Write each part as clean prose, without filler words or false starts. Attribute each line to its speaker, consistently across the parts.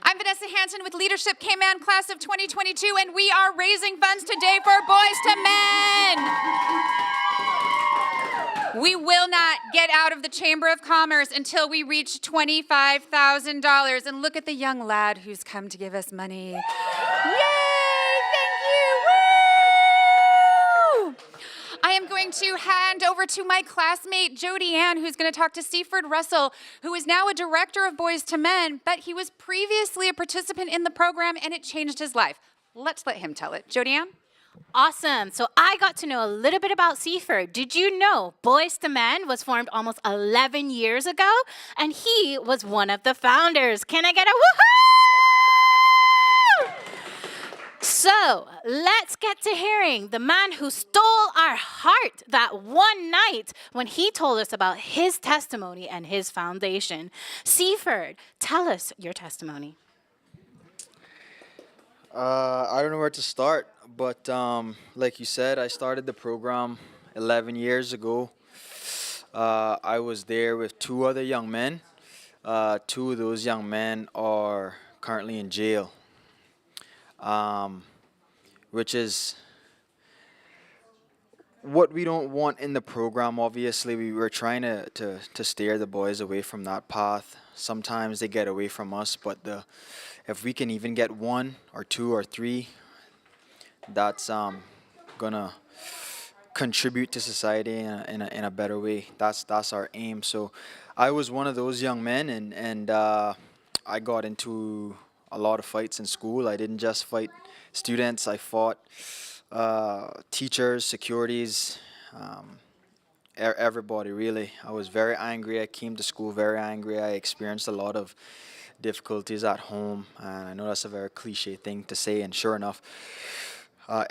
Speaker 1: I'm Vanessa Hanson with Leadership K-Man Class of 2022, and we are raising funds today for Boys to Men. We will not get out of the Chamber of Commerce until we reach $25,000. And look at the young lad who's come to give us money. Yay! Thank you! Woo! I am going to hand over to my classmate, Jody Ann, who's going to talk to Seaford Russell, who is now a director of Boys to Men, but he was previously a participant in the program, and it changed his life. Let's let him tell it. Jody Ann?
Speaker 2: Awesome. So I got to know a little bit about Seaford. Did you know Boys to Men was formed almost 11 years ago? And he was one of the founders. Can I get a woohoo? So let's get to hearing the man who stole our heart that one night when he told us about his testimony and his foundation. Seaford, tell us your testimony.
Speaker 3: I don't know where to start, but like you said, I started the program 11 years ago. I was there with two other young men. Two of those young men are currently in jail, which is what we don't want in the program. Obviously, we were trying to steer the boys away from that path. Sometimes they get away from us, but if we can even get one or two or three, that's gonna contribute to society in a better way. That's our aim. So I was one of those young men, and I got into a lot of fights in school. I didn't just fight students. I fought teachers, securities, everybody really. I was very angry. I came to school very angry. I experienced a lot of difficulties at home, and I know that's a very cliche thing to say, and sure enough,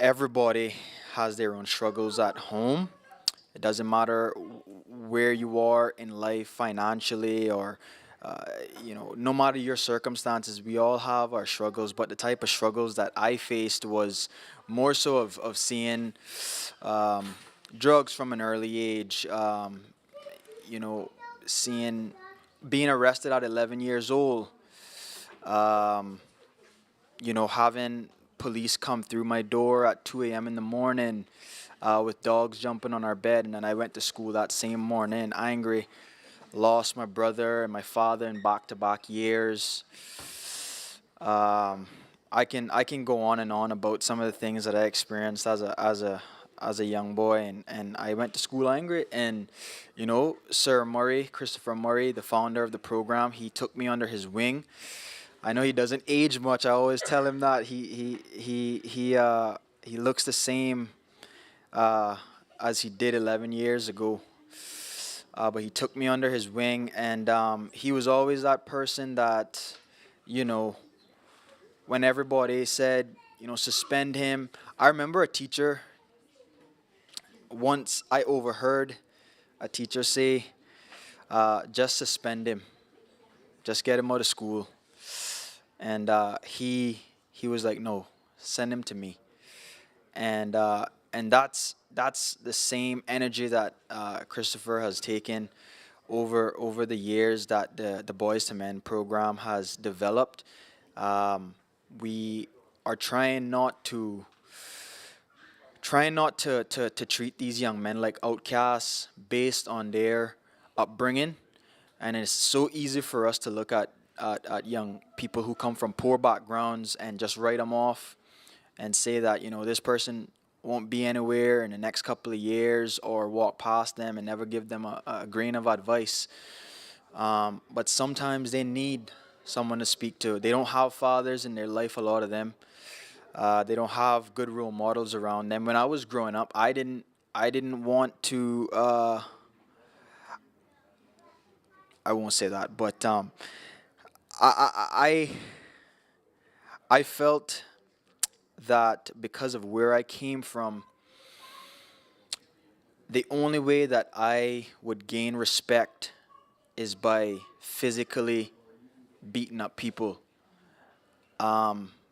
Speaker 3: everybody has their own struggles at home. It doesn't matter where you are in life financially, or no matter your circumstances, we all have our struggles. But the type of struggles that I faced was more so of seeing drugs from an early age, being arrested at 11 years old, having police come through my door at 2 a.m. in the morning with dogs jumping on our bed. And then I went to school that same morning angry, lost my brother and my father in back-to-back years. I can go on and on about some of the things that I experienced as a young boy, and I went to school angry. And Sir Murray, Christopher Murray, the founder of the program, he took me under his wing. I know he doesn't age much. I always tell him that he looks the same as he did 11 years ago. But he took me under his wing, and he was always that person that, when everybody said, suspend him. I remember a teacher, once I overheard a teacher say, just suspend him. Just get him out of school. And he was like, no, send him to me. And that's the same energy that Christopher has taken over the years that the Boys to Men program has developed. We are trying not to treat these young men like outcasts based on their upbringing. And it's so easy for us to look at young people who come from poor backgrounds and just write them off and say that, this person won't be anywhere in the next couple of years, or walk past them and never give them a grain of advice. But sometimes they need someone to speak to. They don't have fathers in their life, a lot of them. They don't have good role models around them. When I was growing up, I didn't want to, I won't say that, but I felt that because of where I came from, the only way that I would gain respect is by physically beating up people.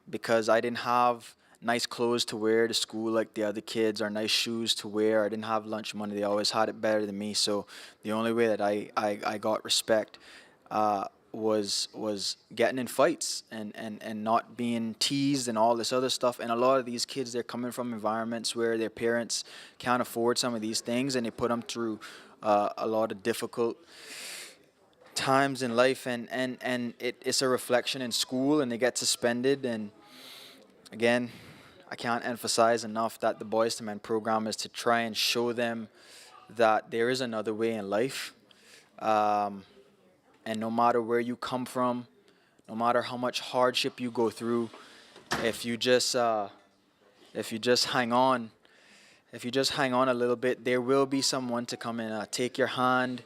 Speaker 3: Because I didn't have nice clothes to wear to school like the other kids, or nice shoes to wear. I didn't have lunch money. They always had it better than me. So the only way that I got respect was getting in fights and not being teased and all this other stuff. And a lot of these kids, they're coming from environments where their parents can't afford some of these things, and they put them through a lot of difficult times in life, and it's a reflection in school, and they get suspended. And again, I can't emphasize enough that the Boys to Men program is to try and show them that there is another way in life, and no matter where you come from, no matter how much hardship you go through, if you just hang on, a little bit, there will be someone to come and take your hand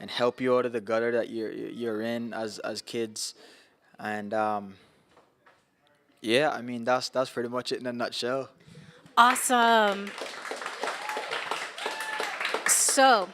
Speaker 3: and help you out of the gutter that you're in as kids. And yeah, I mean, that's pretty much it in a nutshell.
Speaker 2: Awesome. So,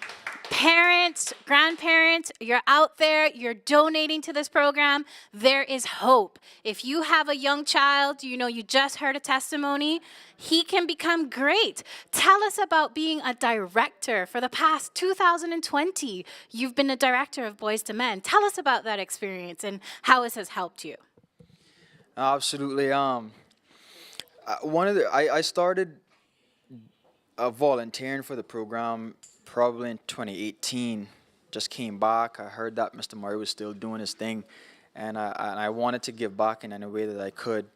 Speaker 2: parents, grandparents, you're out there, you're donating to this program. There is hope. If you have a young child, you just heard a testimony, he can become great. Tell us about being a director for the past 2020. You've been a director of Boys to Men. Tell us about that experience and how this has helped you.
Speaker 3: Absolutely. I started volunteering for the program probably in 2018. Just came back. I heard that Mr. Murray was still doing his thing, and I wanted to give back in any way that I could,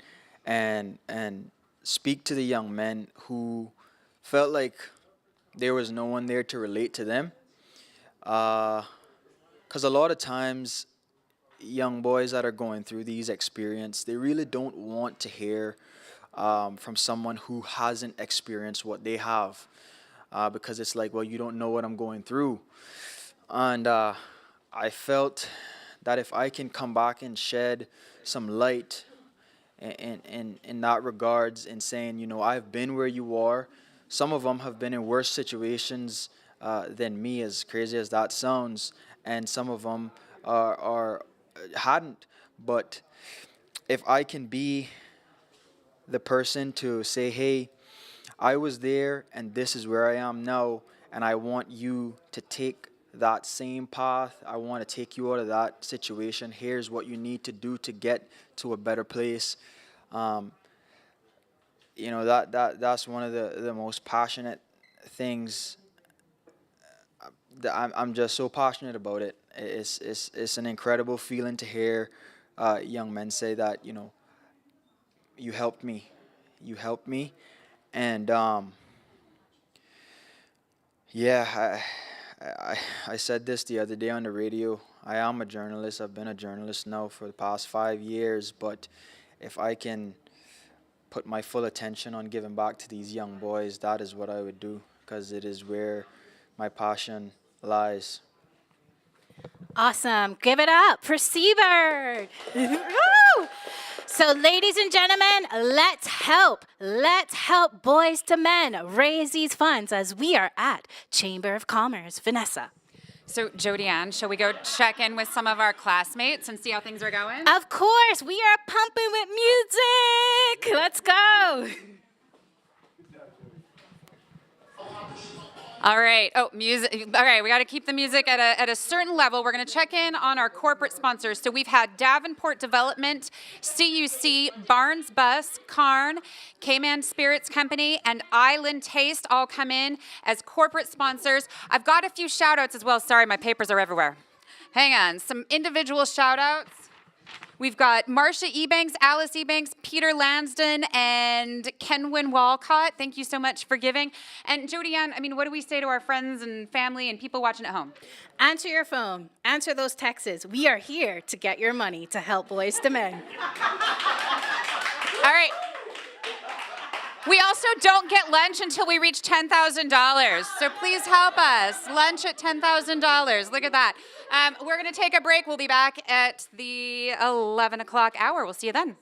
Speaker 3: and speak to the young men who felt like there was no one there to relate to them. 'Cause a lot of times, young boys that are going through these experiences, they really don't want to hear from someone who hasn't experienced what they have, because it's like, well, you don't know what I'm going through. And I felt that if I can come back and shed some light in that regards, in saying, I've been where you are. Some of them have been in worse situations than me, as crazy as that sounds, and some of them hadn't. But if I can be the person to say, hey, I was there and this is where I am now, and I want you to take that same path. I want to take you out of that situation. Here's what you need to do to get to a better place. That's one of the most passionate things. I'm just so passionate about it. It's an incredible feeling to hear young men say that, you helped me, and yeah, I said this the other day on the radio. I am a journalist. I've been a journalist now for the past 5 years, but if I can put my full attention on giving back to these young boys, that is what I would do, because it is where my passion lies.
Speaker 2: Awesome. Give it up for Seabird. Woo! So, ladies and gentlemen, let's help Boys to Men raise these funds as we are at Chamber of Commerce. Vanessa.
Speaker 1: So, Jody Ann, shall we go check in with some of our classmates and see how things are going?
Speaker 2: Of course, we are pumping with music. Let's go.
Speaker 1: All right. Oh, music. All right, we got to keep the music at a certain level. We're going to check in on our corporate sponsors. So we've had Davenport Development, CUC, Barnes Bus, Carn, Cayman Spirits Company, and Island Taste all come in as corporate sponsors. I've got a few shout outs as well. Sorry, my papers are everywhere. Hang on. Some individual shout outs. We've got Marcia Ebanks, Alice Ebanks, Peter Lansden, and Kenwin Walcott. Thank you so much for giving. And Jody Ann, what do we say to our friends and family and people watching at home?
Speaker 2: Answer your phone. Answer those texts. We are here to get your money to help Boys to Men.
Speaker 1: All right. We also don't get lunch until we reach $10,000. So please help us. Lunch at $10,000. Look at that. We're going to take a break. We'll be back at the 11 o'clock hour. We'll see you then.